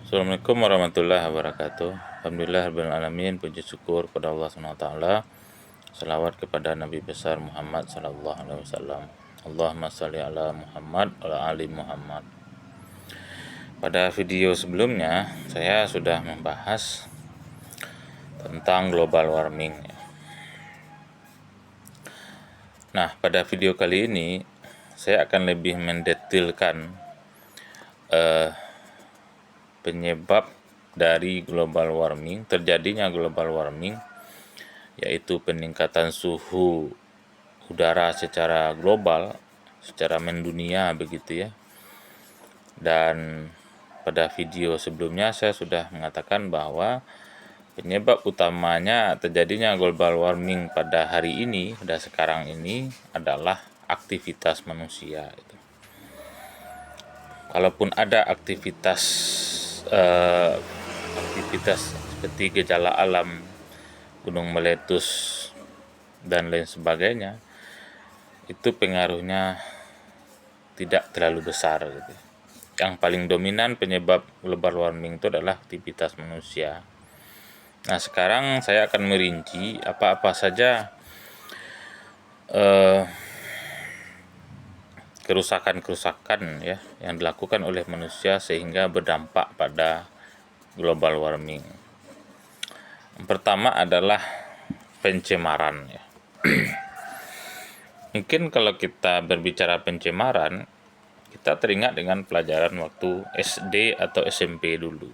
Assalamualaikum warahmatullahi wabarakatuh. Alhamdulillah alamin, puji syukur kepada Allah SWT. Salawat kepada Nabi besar Muhammad sallallahu alaihi wasallam. Allahumma shalli ala Muhammad wa ala ali Muhammad. Pada video sebelumnya saya sudah membahas tentang global warming. Nah, pada video kali ini saya akan lebih mendetilkan penyebab dari global warming, terjadinya global warming, yaitu peningkatan suhu udara secara global, secara mendunia begitu ya. Dan pada video sebelumnya saya sudah mengatakan bahwa penyebab utamanya terjadinya global warming pada hari ini, pada sekarang ini adalah aktivitas manusia. Kalaupun ada aktivitas seperti gejala alam, gunung meletus dan lain sebagainya, itu pengaruhnya tidak terlalu besar gitu. Yang paling dominan penyebab global warming itu adalah aktivitas manusia. Nah, sekarang saya akan merinci apa-apa saja kerusakan-kerusakan ya yang dilakukan oleh manusia sehingga berdampak pada global warming. Yang pertama adalah pencemaran ya. Mungkin kalau kita berbicara pencemaran, kita teringat dengan pelajaran waktu SD atau SMP dulu.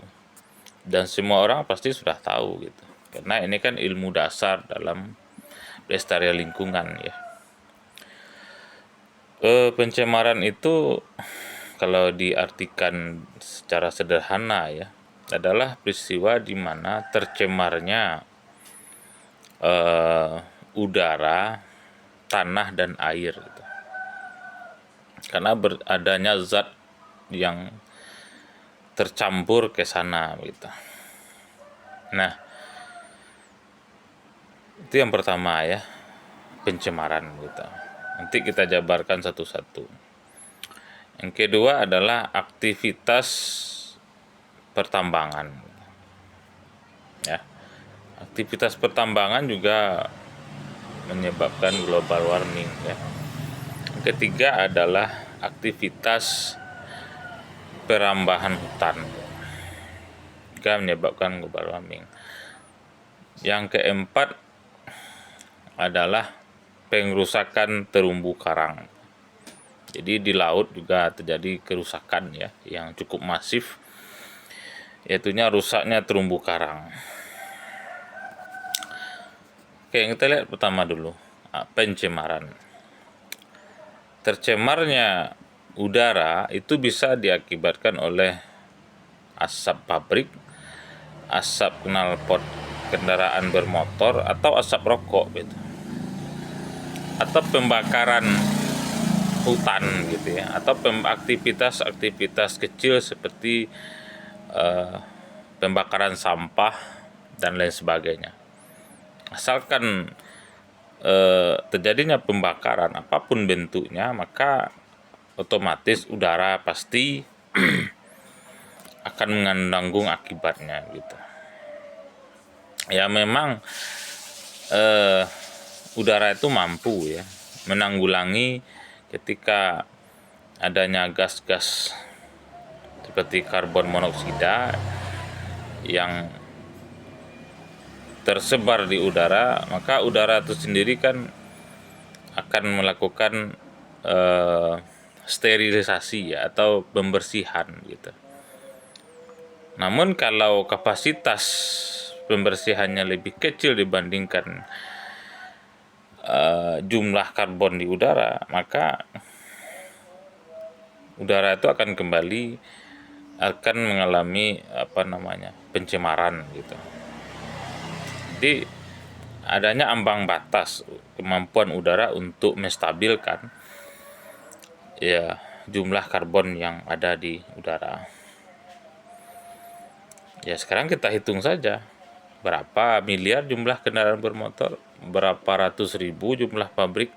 Dan semua orang pasti sudah tahu gitu. Karena ini kan ilmu dasar dalam pelestarian lingkungan ya. Pencemaran itu kalau diartikan secara sederhana ya, adalah peristiwa di mana tercemarnya udara, tanah dan air gitu. Karena adanya zat yang tercampur ke sana gitu. Nah, itu yang pertama ya, pencemaran gitu. Nanti kita jabarkan satu-satu. Yang kedua adalah aktivitas pertambangan. Ya. Aktivitas pertambangan juga menyebabkan global warming ya. Yang ketiga adalah aktivitas perambahan hutan juga menyebabkan global warming. Yang keempat adalah pengerusakan terumbu karang. Jadi di laut juga terjadi kerusakan ya yang cukup masif, yaitunya rusaknya terumbu karang. Oke, kita lihat pertama dulu, pencemaran. Tercemarnya udara itu bisa diakibatkan oleh asap pabrik, asap knalpot kendaraan bermotor, atau asap rokok gitu. Atau pembakaran hutan gitu ya, atau aktivitas kecil seperti pembakaran sampah dan lain sebagainya. Asalkan terjadinya pembakaran apapun bentuknya, maka otomatis udara pasti akan menanggung akibatnya gitu. Ya memang udara itu mampu ya menanggulangi ketika adanya gas-gas seperti karbon monoksida yang tersebar di udara, maka udara itu sendiri kan akan melakukan sterilisasi ya, atau pembersihan gitu. Namun kalau kapasitas pembersihannya lebih kecil dibandingkan jumlah karbon di udara, maka udara itu akan mengalami pencemaran gitu. Jadi adanya ambang batas kemampuan udara untuk menstabilkan ya jumlah karbon yang ada di udara. Ya sekarang kita hitung saja berapa miliar jumlah kendaraan bermotor, berapa ratus ribu jumlah pabrik,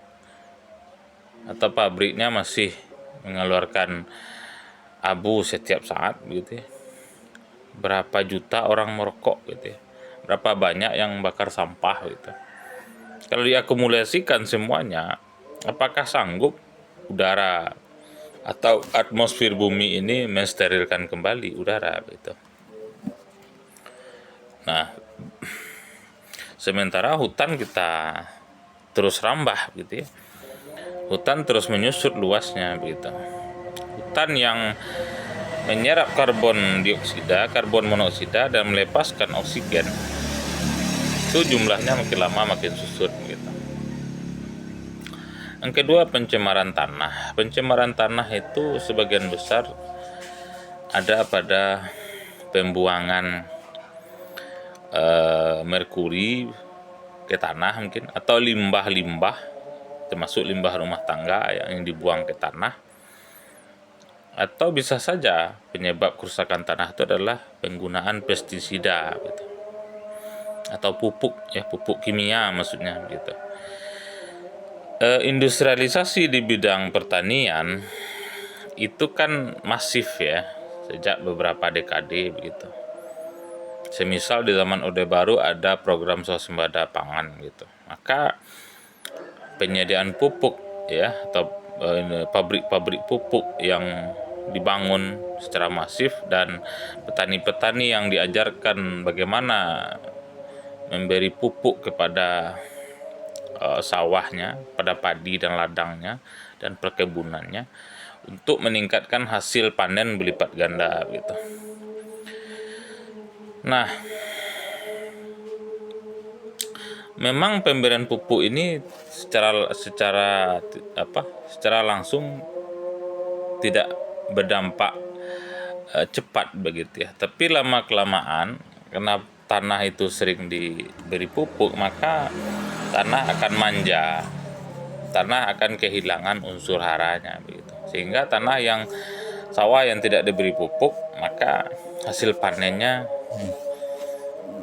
atau pabriknya masih mengeluarkan abu setiap saat begitu ya. berapa juta orang merokok gitu ya, berapa banyak yang bakar sampah gitu. Kalau diakumulasikan semuanya, apakah sanggup udara atau atmosfer bumi ini mensterilkan kembali udara gitu. Nah, sementara hutan kita terus rambah gitu ya. Hutan terus menyusut luasnya begitu. Hutan yang menyerap karbon dioksida, karbon monoksida dan melepaskan oksigen. Itu jumlahnya makin lama makin susut gitu. Yang kedua, pencemaran tanah. Pencemaran tanah itu sebagian besar ada pada pembuangan merkuri ke tanah mungkin, atau limbah-limbah termasuk limbah rumah tangga yang dibuang ke tanah, atau bisa saja penyebab kerusakan tanah itu adalah penggunaan pestisida gitu, atau pupuk ya, pupuk kimia maksudnya gitu. Industrialisasi di bidang pertanian itu kan masif ya sejak beberapa dekade begitu. Semisal di zaman Orde Baru ada program swasembada pangan gitu, maka penyediaan pupuk ya, atau pabrik-pabrik pupuk yang dibangun secara masif, dan petani-petani yang diajarkan bagaimana memberi pupuk kepada sawahnya, pada padi dan ladangnya dan perkebunannya untuk meningkatkan hasil panen berlipat ganda gitu. Nah, memang pemberian pupuk ini secara langsung tidak berdampak cepat begitu ya. Tapi lama kelamaan karena tanah itu sering diberi pupuk, maka tanah akan manja. Tanah akan kehilangan unsur haranya begitu. Sehingga tanah yang sawah yang tidak diberi pupuk, maka hasil panennya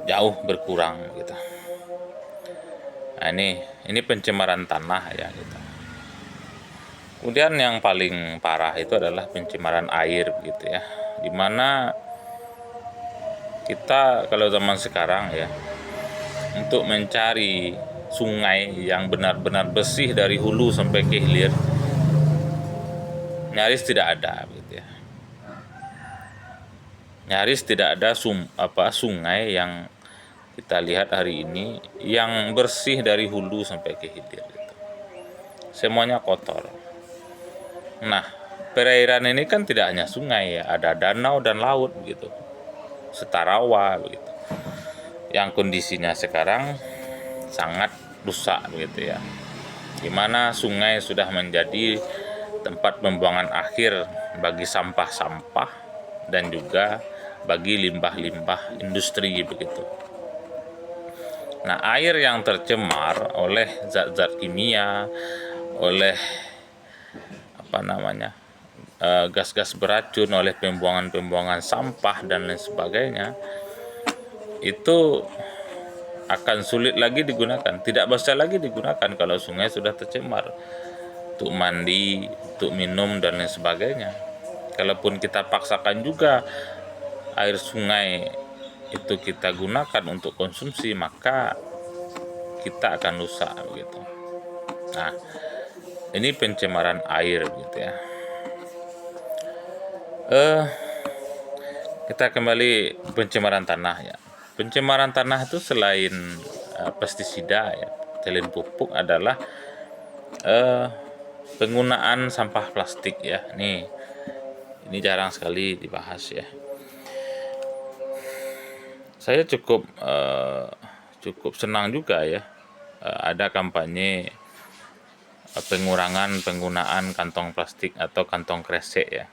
jauh berkurang gitu. Nah, ini pencemaran tanah ya gitu. Kemudian yang paling parah itu adalah pencemaran air gitu ya. Dimana kita kalau zaman sekarang ya, untuk mencari sungai yang benar-benar bersih dari hulu sampai ke hilir nyaris tidak ada gitu ya. Nyaris tidak ada sungai yang kita lihat hari ini yang bersih dari hulu sampai ke hilir gitu. Semuanya kotor. Nah, perairan ini kan tidak hanya sungai ya, ada danau dan laut gitu, setarawa begitu, yang kondisinya sekarang sangat rusak begitu ya, dimana sungai sudah menjadi tempat pembuangan akhir bagi sampah-sampah dan juga bagi limbah-limbah industri begitu. Nah, air yang tercemar oleh zat-zat kimia, oleh gas-gas beracun, oleh pembuangan sampah dan lain sebagainya, itu akan sulit lagi digunakan, tidak bisa lagi digunakan kalau sungai sudah tercemar untuk mandi, untuk minum dan lain sebagainya. Kalaupun kita paksakan juga air sungai itu kita gunakan untuk konsumsi, maka kita akan rusak begitu. Nah, ini pencemaran air gitu ya. Kita kembali pencemaran tanah ya. Pencemaran tanah itu selain pestisida ya, selain pupuk, adalah penggunaan sampah plastik ya. Ini jarang sekali dibahas ya. Saya cukup senang juga ya, ada kampanye pengurangan penggunaan kantong plastik atau kantong kresek ya.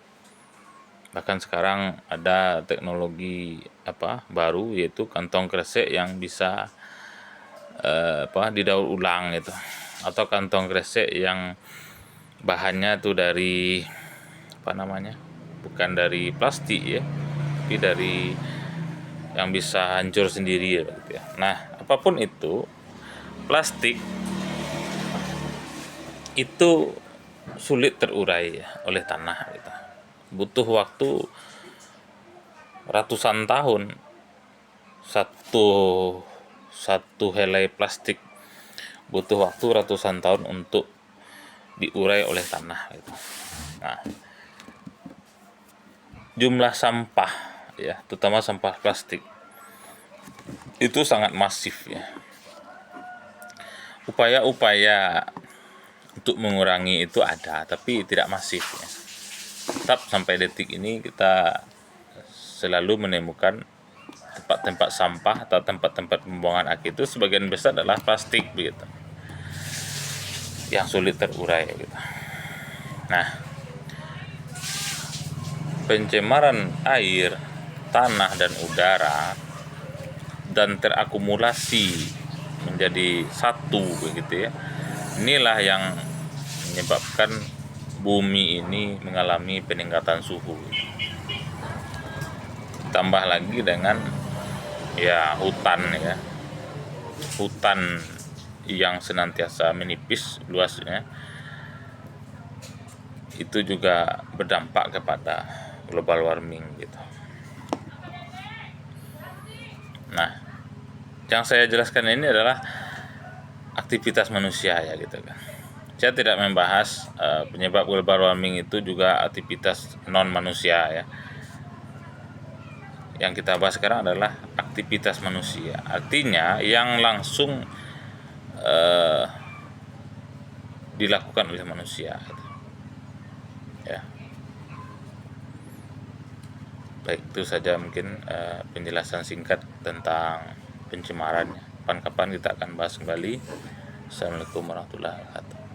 Bahkan sekarang ada teknologi baru, yaitu kantong kresek yang bisa didaur ulang gitu, atau kantong kresek yang bahannya tuh dari bukan dari plastik ya, tapi dari yang bisa hancur sendiri gitu ya. Nah, apapun itu, plastik itu sulit terurai ya oleh tanah gitu. Butuh waktu ratusan tahun satu satu helai plastik butuh waktu ratusan tahun untuk diurai oleh tanah gitu. Nah, jumlah sampah ya, terutama sampah plastik itu sangat masif ya. Upaya-upaya untuk mengurangi itu ada, tapi tidak masif ya. Tetap sampai detik ini kita selalu menemukan tempat-tempat sampah atau tempat-tempat pembuangan akhir itu sebagian besar adalah plastik begitu, yang sulit terurai gitu. Nah, pencemaran air, tanah dan udara dan terakumulasi menjadi satu begitu ya. Inilah yang menyebabkan bumi ini mengalami peningkatan suhu. Tambah lagi dengan ya hutan yang senantiasa menipis luasnya, itu juga berdampak kepada global warming gitu. Nah, yang saya jelaskan ini adalah aktivitas manusia ya gitu kan. Saya tidak membahas penyebab global warming itu juga aktivitas non manusia ya. Yang kita bahas sekarang adalah aktivitas manusia. Artinya yang langsung dilakukan oleh manusia. Ya. Baik, itu saja mungkin penjelasan singkat tentang pencemaran. Kapan-kapan kita akan bahas kembali. Assalamualaikum warahmatullahi wabarakatuh.